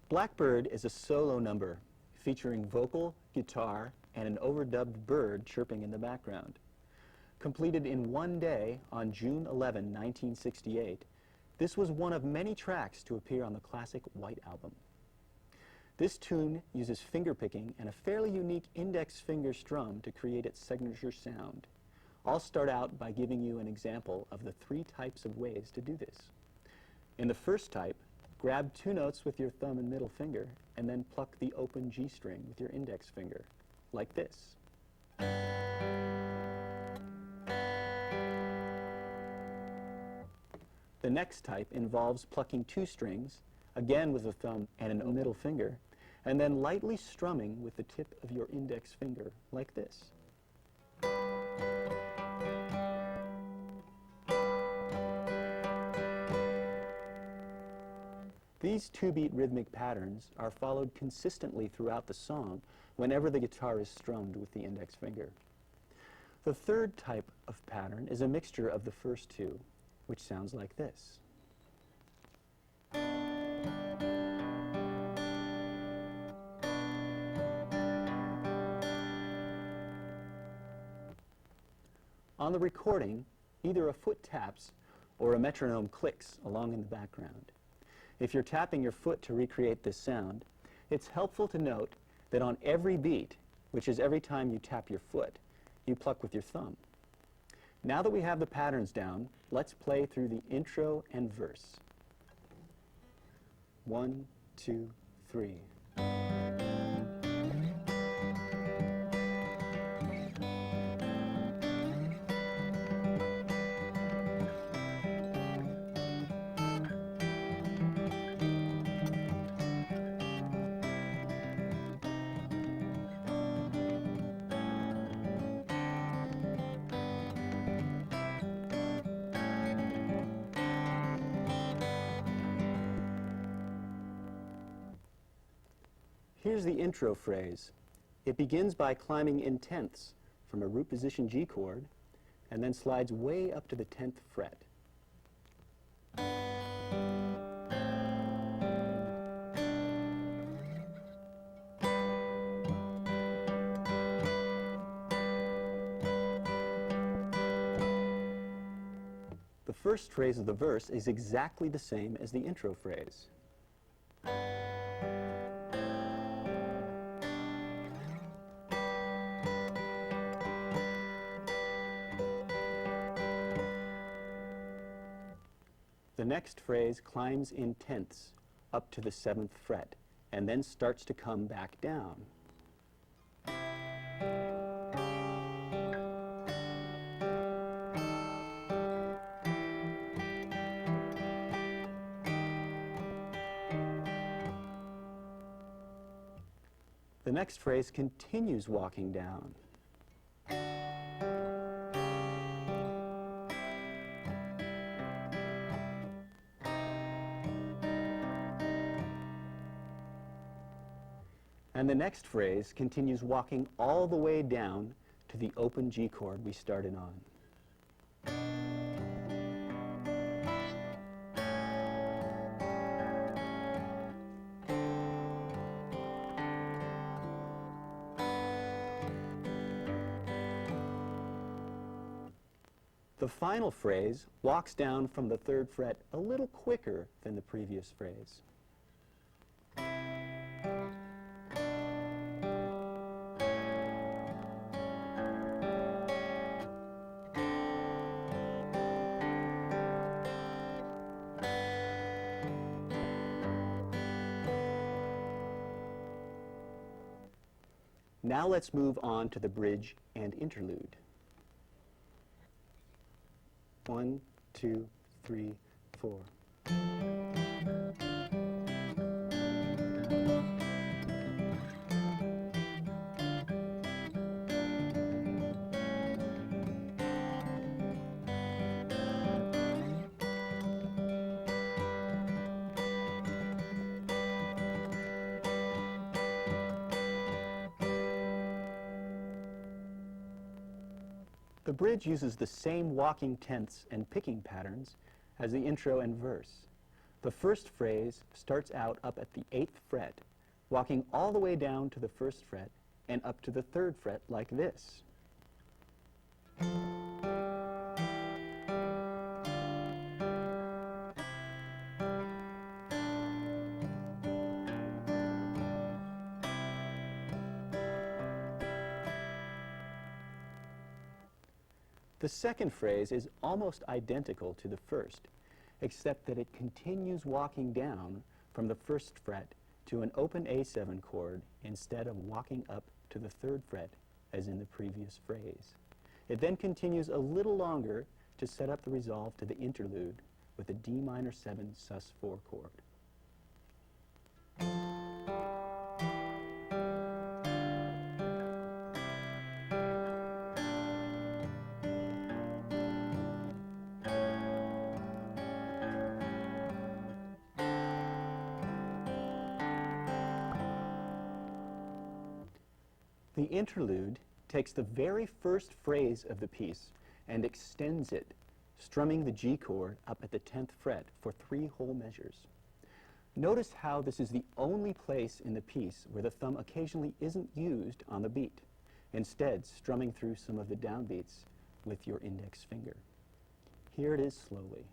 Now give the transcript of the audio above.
Blackbird is a solo number featuring vocal, guitar, and an overdubbed bird chirping in the background. Completed in one day on June 11, 1968, this was one of many tracks to appear on the classic White Album. This tune uses fingerpicking and a fairly unique index finger strum to create its signature sound. I'll start out by giving you an example of the 3 types of ways to do this. In the first type, grab 2 notes with your thumb and middle finger and then pluck the open G string with your index finger, like this. The next type involves plucking 2 strings, again with a thumb and a middle finger, and then lightly strumming with the tip of your index finger, like this. These 2-beat rhythmic patterns are followed consistently throughout the song whenever the guitar is strummed with the index finger. The third type of pattern is a mixture of the first 2, which sounds like this. On the recording, either a foot taps or a metronome clicks along in the background. If you're tapping your foot to recreate this sound, it's helpful to note that on every beat, which is every time you tap your foot, you pluck with your thumb. Now that we have the patterns down, let's play through the intro and verse. 1, 2, 3. Here's the intro phrase. It begins by climbing in tenths from a root position G chord and then slides way up to the 10th fret. The first phrase of the verse is exactly the same as the intro phrase. The next phrase climbs in tenths up to the 7th fret and then starts to come back down. The next phrase continues walking down. And the next phrase continues walking all the way down to the open G chord we started on. The final phrase walks down from the 3rd fret a little quicker than the previous phrase. Now let's move on to the bridge and interlude. 1, 2, 3, 4. The bridge uses the same walking tenths and picking patterns as the intro and verse, The first phrase starts out up at the 8th fret, walking all the way down to the 1st fret and up to the 3rd fret like this. The second phrase is almost identical to the first, except that it continues walking down from the 1st fret to an open A7 chord instead of walking up to the 3rd fret as in the previous phrase. It then continues a little longer to set up the resolve to the interlude with a D minor 7 sus4 chord. The interlude takes the very first phrase of the piece and extends it, strumming the G chord up at the 10th fret for 3 whole measures. Notice how this is the only place in the piece where the thumb occasionally isn't used on the beat, instead strumming through some of the downbeats with your index finger. Here it is slowly.